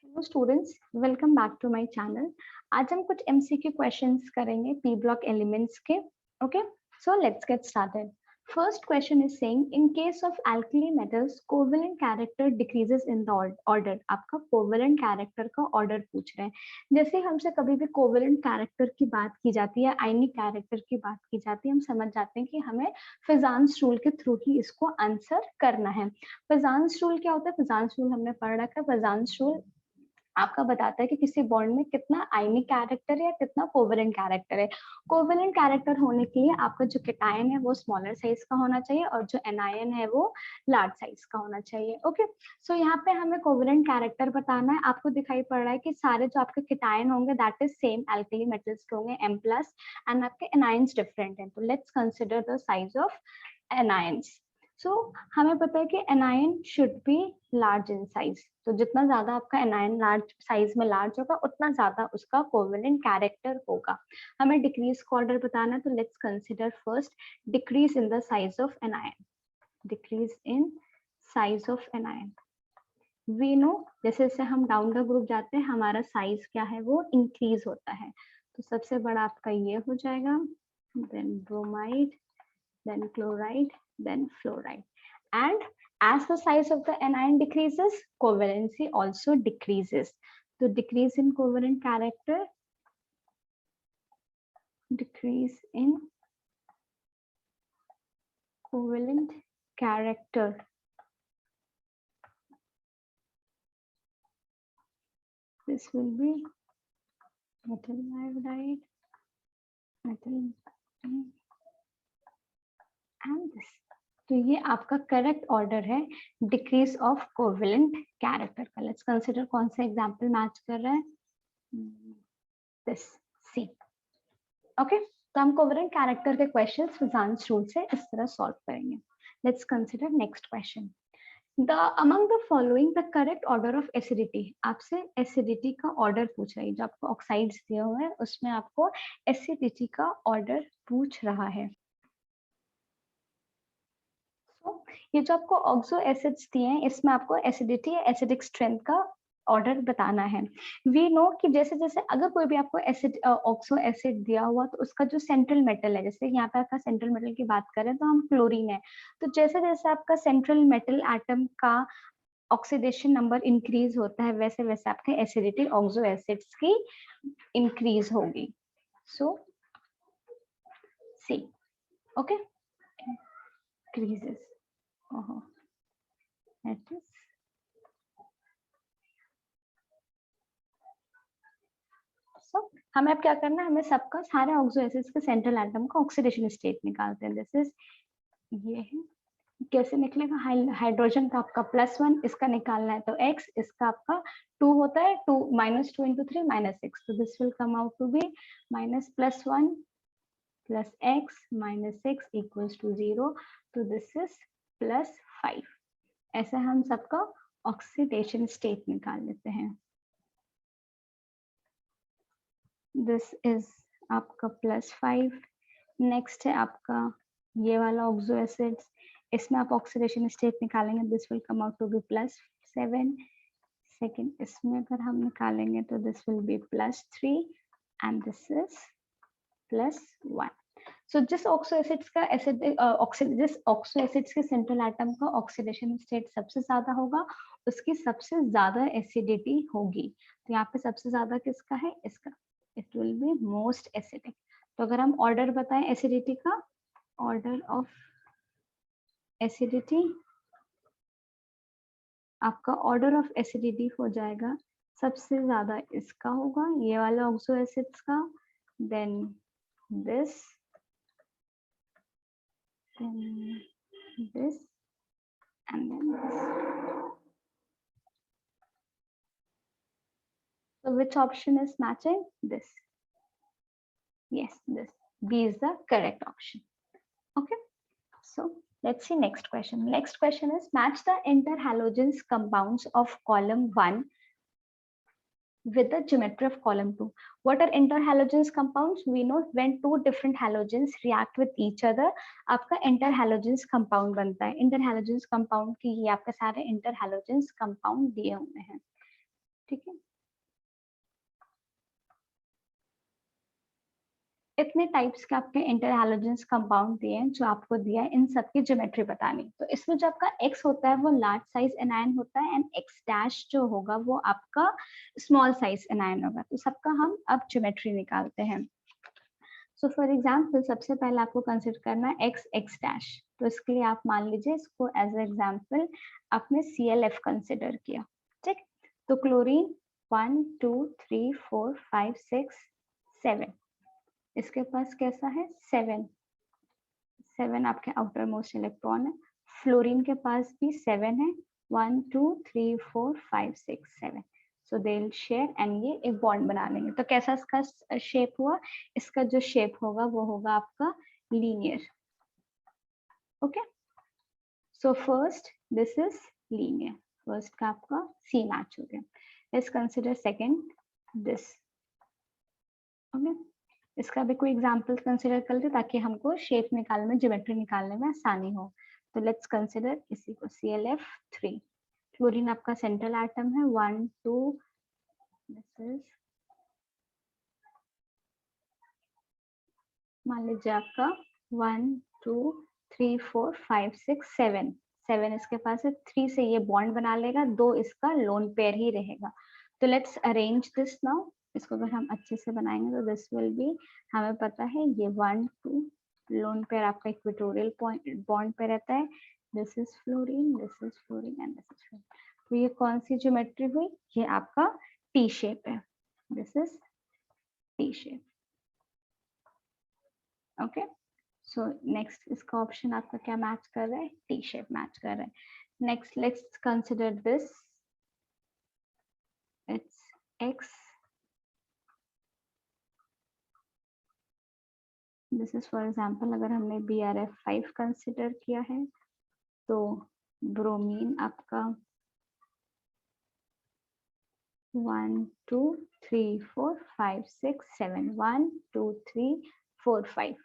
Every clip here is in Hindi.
Hello students, welcome back to my channel. आज हम कुछ एमसीक्यू क्वेश्चंस करेंगे पी ब्लॉक एलिमेंट्स के। Okay, so let's get started. First question is saying in case of alkali metals covalent character decreases in the order. आपका कोवेलेंट कैरेक्टर का ऑर्डर पूछ रहे हैं। जैसे हमसे कभी भी कोवेलेंट कैरेक्टर की बात की जाती है, आयनिक कैरेक्टर की बात की जाती है, हम समझ जाते हैं कि हमें फिजान्स रूल के थ्रू ही इसको आंसर करना है। फिजान्स रूल क्या होता है? फिजान्स रूल हमने पढ़ रखा है। फिजान्स रूल आपका बताता है कि किसी बॉन्ड में कितना आयनिक कैरेक्टर है या कितना कोवेलेंट कैरेक्टर है। कोवेलेंट कैरेक्टर होने के लिए आपका जो केटायन है वो स्मॉलर साइज का होना चाहिए और जो एनायन है वो लार्ज साइज का होना चाहिए। ओके, सो यहाँ पे हमें कोवेलेंट कैरेक्टर बताना है। आपको दिखाई पड़ रहा है कि सारे जो आपके केटायन होंगे that is same alkali metals के होंगे M प्लस, एंड आपके एनायंस डिफरेंट हैं। तो let's consider the size of anions. So हमें पता है कि anion should be large in size. तो जितना ज्यादा आपका एनायन लार्ज साइज में लार्ज होगा उतना ज्यादा उसका कोवेलेंट कैरेक्टर होगा। हमें डिक्रीज का ऑर्डर बताना है, तो let's consider first decrease in the size of anion. Decrease in size of anion, we know जैसे जैसे हम डाउन द ग्रुप जाते हैं हमारा साइज क्या है वो इंक्रीज होता है। तो सबसे बड़ा आपका ये हो जाएगा, then bromide, then chloride, then fluoride. And as the size of the anion decreases, covalency also decreases. So decrease in covalent character, decrease in covalent character. This will be metal iodide, metal, and this. तो ये आपका करेक्ट ऑर्डर है डिक्रीज ऑफ कोवेलेंट कैरेक्टर का। लेट्स कंसिडर कौन सा एग्जांपल मैच कर रहा है, दिस सी। ओके, तो हम कोवेलेंट कैरेक्टर के क्वेश्चंस फिजान्स रूल से इस तरह सॉल्व करेंगे। Let's consider next question. The among the following the correct order of acidity. आपसे एसिडिटी का ऑर्डर पूछ रही है। जो आपको ऑक्साइड्स दिए हुए हैं उसमें आपको एसिडिटी का ऑर्डर पूछ रहा है। ये जो आपको ऑक्सो एसिड्स दिए हैं इसमें आपको एसिडिटी या एसिडिक स्ट्रेंथ का ऑर्डर बताना है। वी नो कि जैसे जैसे अगर कोई भी आपको एसिड ऑक्सो एसिड दिया हुआ तो उसका जो सेंट्रल मेटल है, जैसे यहाँ पे आपका सेंट्रल मेटल की बात करें तो हम क्लोरीन है, तो जैसे जैसे आपका सेंट्रल मेटल एटम का ऑक्सीडेशन नंबर इंक्रीज होता है वैसे वैसे आपके एसिडिटी ऑक्सो एसिड्स की इंक्रीज होगी। सो सी, okay, increases. That is so, हमें अब क्या करना है, हमें सबका सारे ऑक्सो एसिड्स के सेंट्रल एटम का ऑक्सीडेशन स्टेट निकालते हैं। दिस इज ये है, कैसे निकलेगा? हाइड्रोजन का आपका +1, इसका निकालना है तो x, इसका आपका 2 होता है, 2 -2 into 3 -6, तो this will come out to be -+1 plus x minus 6 equals to 0, तो दिस इज +5। ऐसे हम सबका ऑक्सीडेशन स्टेट निकाल लेते हैं। दिस इज आपका +5। नेक्स्ट है आपका ये वाला ऑक्सो एसिड्स, इसमें आप ऑक्सीडेशन स्टेट निकालेंगे, this will come out to be +7। Second इसमें अगर हम निकालेंगे तो this will be +3 and this is +1। So जिस ऑक्सो एसिड्स का जिस ऑक्सो एसिड्स के सेंट्रल एटम का ऑक्सीडेशन स्टेट सबसे ज्यादा होगा उसकी सबसे ज्यादा एसिडिटी होगी। तो यहाँ पे सबसे ज्यादा किसका है? इसका। It will be most acidic. तो अगर हम ऑर्डर बताएं एसिडिटी का, ऑर्डर ऑफ एसिडिटी, आपका ऑर्डर ऑफ एसिडिटी हो जाएगा सबसे ज्यादा इसका होगा, ये वाला ऑक्सो एसिड्स का, then this, then this, and then this. So which option is matching? This. Yes, this. B is the correct option. Okay. So let's see next question. Next question is match the interhalogens compounds of column 1 with the geometry of column 2. What are interhalogens compounds? We know when two different halogens react with each other, आपका interhalogens compound बनता है। interhalogens compound की ये आपके सारे interhalogens compound दिए हुए हैं, ठीक है। इतने टाइप्स के आपके इंटर हैलोजेंस कंपाउंड दिए हैं जो आपको दिया है, इन सब की ज्योमेट्री बतानी। तो इसमें जो आपका X होता है वो लार्ज साइज एनायन होता है एंड X डैश जो होगा वो आपका स्मॉल साइज एनायन होगा। तो सबका हम अब ज्योमेट्री निकालते हैं। सो फॉर एग्जाम्पल सबसे पहले आपको कंसिडर करना है X डैश। तो इसके लिए आप मान लीजिए इसको एज एग्जाम्पल आपने ClF कंसिडर किया, ठीक। तो क्लोरीन 1 2 3 4 5 6 7, इसके पास कैसा है 7 आपके आउटर मोस्ट इलेक्ट्रॉन है। फ्लोरीन के पास भी 7 है, 1 2 3 4 5 6 7। सो दे विल शेयर एंड ये एक बॉन्ड बना लेंगे। तो कैसा इसका शेप हुआ, इसका जो शेप होगा वो होगा आपका linear. Okay, so first this is linear, first का आपका सी मैच हो गया। Let's consider second this. Okay, इसका भी कोई एग्जाम्पल कंसिडर कर ले ताकि हमको शेप निकालने में, ज्योमेट्री निकालने में आसानी हो। तो लेट्स कंसिडर इसी को ClF3। क्लोरीन आपका सेंट्रल एटम है, 1 2, दिस इज मान लीजिए आपका 1 2 3 4 5 6 7 7 इसके पास है। 3 से ये बॉन्ड बना लेगा, 2 इसका लोन पेयर ही रहेगा। तो लेट्स अरेंज दिस नाउ। इसको अगर हम अच्छे से बनाएंगे तो दिस विल बी, हमें पता है ये 1 2 लोन पेयर आपका इक्वेटोरियल पॉइंट बॉन्ड पे रहता है। This is fluorine, this is fluorine and this is fluorine. तो ये कौन सी ज्योमेट्री हुई, ये आपका टी शेप है। This is T shape. Okay, so next इसका ऑप्शन आपका क्या मैच कर रहा है, टी शेप मैच कर रहा है। Next let's consider this, it's X, this is for example अगर हमने BrF5 कंसिडर किया है तो ब्रोमीन आपका 1 2 3 4 5 6 7 1 2 3 4 5।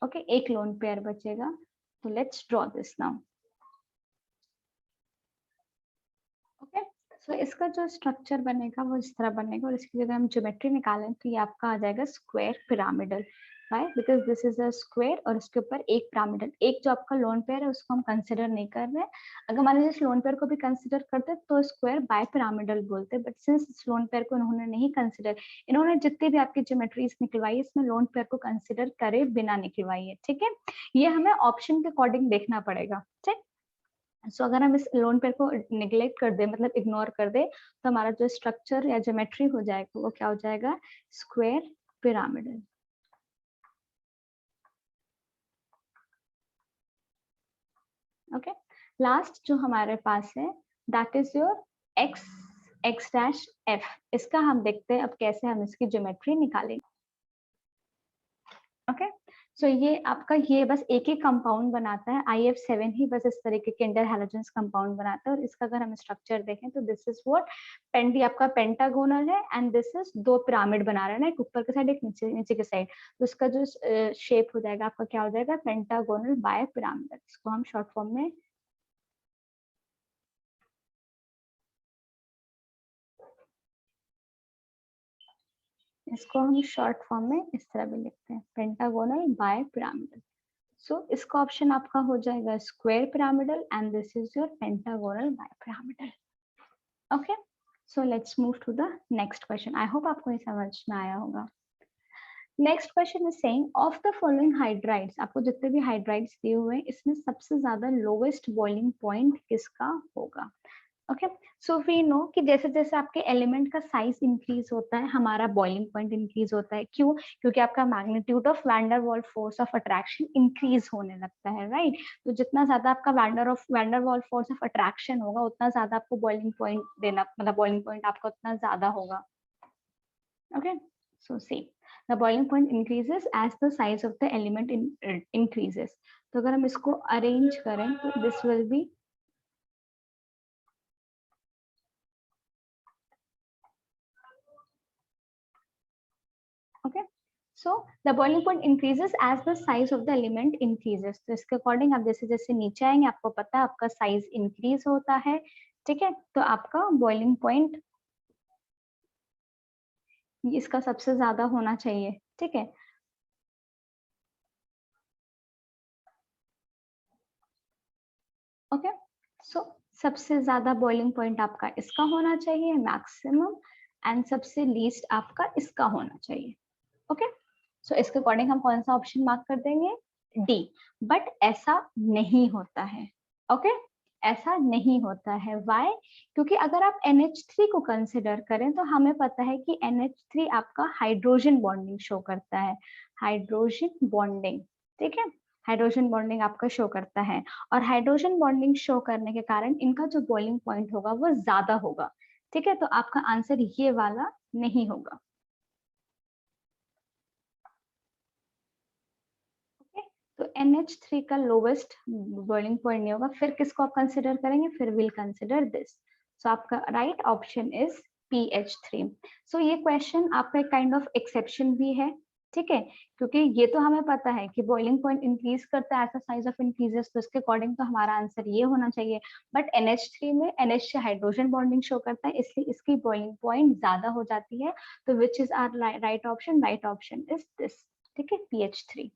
ओके, एक लोन पेयर बचेगा। तो let's draw this now. Okay, so इसका जो स्ट्रक्चर बनेगा वो इस तरह बनेगा, और इसकी जगह हम ज्योमेट्री निकालें तो ये आपका आ जाएगा square pyramidal. Why, because this is a square और इसके ऊपर एक पिरामिडल। एक जो आपका लोन पेयर है उसको हम कंसिडर नहीं कर रहे हैं। अगर मान लीजिए इस लोन पेयर को भी कंसिडर करते तो स्क्वायर बाय पिरामिडल बोलते, बट सिंस इस लोन पेयर को इन्होंने नहीं कंसिडर, इन्होंने जितनी भी आपकी ज्योमेट्रीज निकलवाई इसमें लोन पेयर को कंसिडर करे बिना निकलवाई है। ठीक है, ये हमें ऑप्शन के अकॉर्डिंग देखना पड़ेगा। ठीक, सो अगर हम इस लोन पेयर को निग्लेक्ट कर दे, मतलब इग्नोर कर दे, तो हमारा जो स्ट्रक्चर या ज्योमेट्री हो जाएगा वो क्या हो जाएगा, स्क्वायर पिरामिडल। ओके, लास्ट जो हमारे पास है that is your X dash F। इसका हम देखते हैं अब कैसे हम इसकी ज्योमेट्री निकालेंगे। ओके, सो ये आपका ये बस एक ही कंपाउंड बनाता है, IF7 ही बस इस तरीके के इंटर हैलोजेंस कंपाउंड बनाता है। और इसका अगर हम स्ट्रक्चर देखें तो दिस इज व्हाट, पेंटी आपका पेंटागोनल है एंड दिस इज दो पिरामिड बना रहा है ना, एक ऊपर के साइड एक नीचे के साइड। तो इसका जो शेप हो जाएगा आपका क्या हो जाएगा, पेंटागोनल बाय पिरामिड। इसको हम शॉर्ट फॉर्म में शॉर्ट फॉर्म में इस तरह भी लिखते हैं, पेंटागोनल बाय पिरामिडल। सो इसका ऑप्शन आपका हो जाएगा square pyramidal and this is your pentagonal bipyramidal. Okay, so let's move to the next question. I hope आपको ये समझ में आया होगा। Next question is saying of the following hydrides, आपको जितने भी हाइड्राइड्स दिए हुए हैं इसमें सबसे ज्यादा लोवेस्ट बॉइलिंग पॉइंट किसका होगा। ओके, सो वी नो कि जैसे जैसे आपके एलिमेंट का साइज इंक्रीज होता है हमारा बॉइलिंग पॉइंट इंक्रीज होता है। क्यों, क्योंकि आपका magnitude of wander wall force of attraction increase होने लगता है, राइट। तो जितना ज्यादा आपका wander wall force of attraction होगा उतना ज्यादा आपको बॉइलिंग पॉइंट देना, मतलब बॉइलिंग पॉइंट आपका उतना ज्यादा होगा। Okay, so see the boiling point increases as the size of the element increases. तो अगर हम इसको अरेंज करें तो this will be, okay, so the boiling point increases as the size of the element increases। तो इसके अकॉर्डिंग आप जैसे जैसे नीचे आएंगे आपको पता है आपका साइज इंक्रीज होता है। ठीक है, तो आपका बॉइलिंग पॉइंट इसका सबसे ज्यादा होना चाहिए, ठीक है। ओके, सो सबसे ज्यादा बॉइलिंग पॉइंट आपका इसका होना चाहिए मैक्सिमम, एंड सबसे लीस्ट आपका इसका होना चाहिए। ओके, सो इसके अकॉर्डिंग हम कौन सा ऑप्शन मार्क कर देंगे, डी। बट ऐसा नहीं होता है, ओके ऐसा नहीं होता है। व्हाई? क्योंकि अगर आप NH3 को कंसिडर करें तो हमें पता है कि NH3 आपका हाइड्रोजन बॉन्डिंग शो करता है, हाइड्रोजन बॉन्डिंग, ठीक है, हाइड्रोजन बॉन्डिंग आपका शो करता है। और हाइड्रोजन बॉन्डिंग शो करने के कारण इनका जो बॉइलिंग पॉइंट होगा वो ज्यादा होगा, ठीक है। तो आपका आंसर ये वाला नहीं होगा। तो NH3 का लोवेस्ट बॉइलिंग पॉइंट नहीं होगा, फिर किसको आप कंसिडर करेंगे, फिर विल कंसिडर दिस। सो आपका राइट ऑप्शन इज PH3। सो ये क्वेश्चन आपका एक काइंड ऑफ एक्सेप्शन भी है, ठीक है, क्योंकि ये तो हमें पता है कि बॉइलिंग पॉइंट इंक्रीज करता है एज साइज ऑफ इंक्रीजेस, तो इसके अकॉर्डिंग तो हमारा आंसर ये होना चाहिए। बट NH3 में NH से हाइड्रोजन बॉन्डिंग शो करता है, इसलिए इसकी बॉइलिंग पॉइंट ज्यादा हो जाती है। तो which is our right option, right option is this, ठीक है, PH3।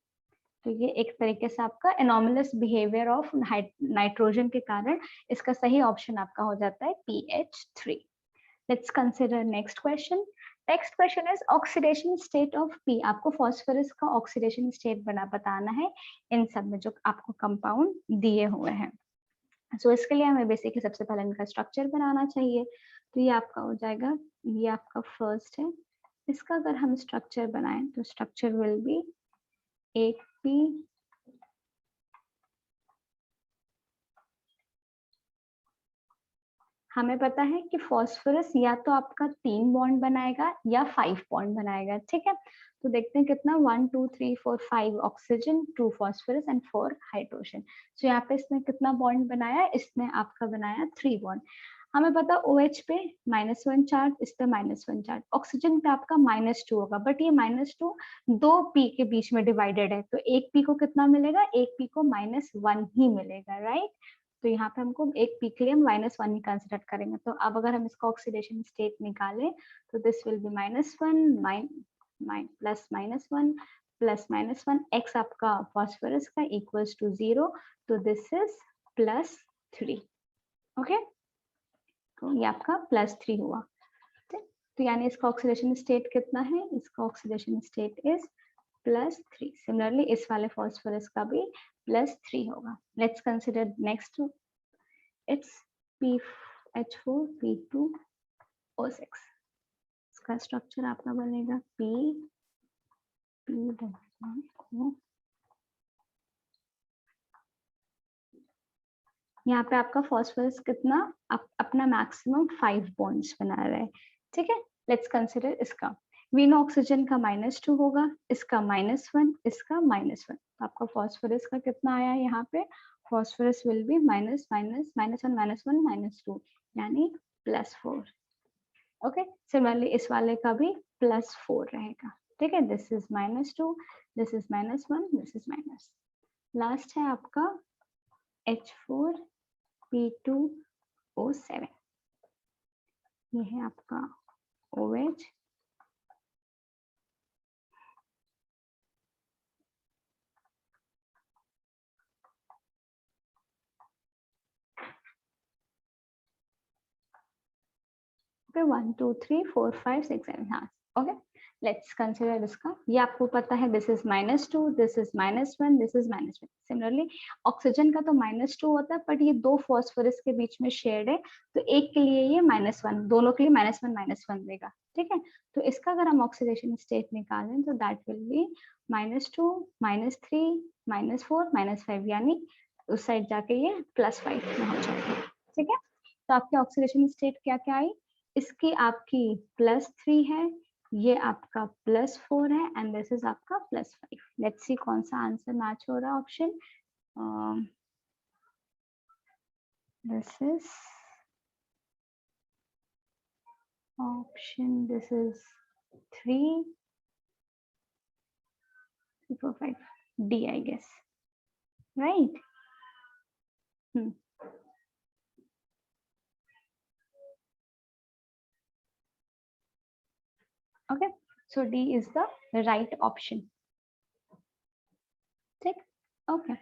तो ये एक तरीके से आपका एनोमलस बिहेवियर ऑफ नाइट्रोजन के कारण इसका सही ऑप्शन आपका हो जाता है PH3। Let's consider next question. Next question is oxidation state of P। आपको फास्फोरस का ऑक्सीडेशन स्टेट बताना है इन सब में जो आपको कंपाउंड दिए हुए हैं। सो इसके लिए हमें बेसिकली सबसे पहले इनका स्ट्रक्चर बनाना चाहिए। तो ये आपका हो जाएगा, ये आपका फर्स्ट है। इसका अगर हम स्ट्रक्चर बनाएं तो स्ट्रक्चर विल बी 8P, हमें पता है कि फास्फोरस या तो आपका 3 बॉन्ड बनाएगा या 5 बॉन्ड बनाएगा, ठीक है। तो देखते हैं कितना, 1 2 3 4 5 ऑक्सीजन, 2 फास्फोरस एंड 4 हाइड्रोजन। सो यहाँ पे इसने कितना बॉन्ड बनाया, इसने आपका बनाया 3 बॉन्ड। हमें पता OH पे -1 चार्ज, इस पे -1 चार्ज, ऑक्सीजन पे आपका -2 होगा, बट ये -2 दो P के बीच में डिवाइडेड है, तो एक P को कितना मिलेगा, एक P को -1 ही मिलेगा, राइट। तो यहाँ पे हमको एक P के लिए हम -1 ही कंसिडर करेंगे। तो अब अगर हम इसका ऑक्सीडेशन स्टेट निकालें तो this will B -1 plus -1 plus -1, x आपका फास्फोरस का इक्वल्स टू 0, तो दिस इज +3, ओके। तो ये आपका +3 हुआ, तो यानी इसका ऑक्सीडेशन स्टेट कितना है, इसका ऑक्सीडेशन स्टेट इज +3। सिमिलरली इस वाले फास्फोरस का भी +3 होगा। Let's consider next, it's PH4P2O6। इसका स्ट्रक्चर आपका बनेगा P2O। यहाँ पे आपका फास्फोरस कितना अपना मैक्सिमम 5 बॉन्ड्स बना रहा है, ठीक है। लेट्स कंसिडर इसका, वीनो ऑक्सीजन का -2 होगा, इसका -1, इसका -1, तो आपका फास्फोरस का कितना आया यहाँ पे, फास्फोरस विल बी -1 -1 -2 यानी +4, ओके। सिमिलरली इस वाले का भी +4 रहेगा, ठीक है। This is -2, this is -1, this is minus. Last है आपका H4P2O7, ये है आपका OH, ओके 1 2 3 4 5 6 7, हाँ, ओके। लेट्स कंसिडर इसका, ये आपको पता है this is -2, this is -1, this is -1। Similarly oxygen का तो -2 होता है, बट ये दो फास्फोरस के बीच में शेयर्ड है, तो एक के लिए ये -1, दोनों के लिए -1 देगा, ठीक है। तो इसका अगर हम ऑक्सीडेशन स्टेट निकालें तो दैट विल बी -2 -3 -4 -5, यानी उस साइड जाके ये +5 में हो जाएगा, ठीक है। तो आपकी ऑक्सीडेशन स्टेट क्या क्या आई, इसकी आपकी +3 है, ये आपका +4 है, एंड दिस इज आपका +5। लेट्स सी कौन सा आंसर मैच हो रहा है option, this is option, this is 3 4 5 D, I guess, right. Okay, so D is the right option. ठीक, okay,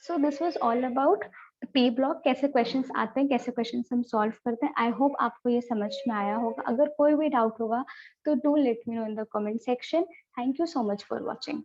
so this was all about P block, कैसे क्वेश्चंस आते हैं, कैसे क्वेश्चंस हम सॉल्व करते हैं. आई होप आपको ये समझ में आया होगा. अगर कोई भी डाउट होगा तो do let me know in the comment section. Thank you so much for watching.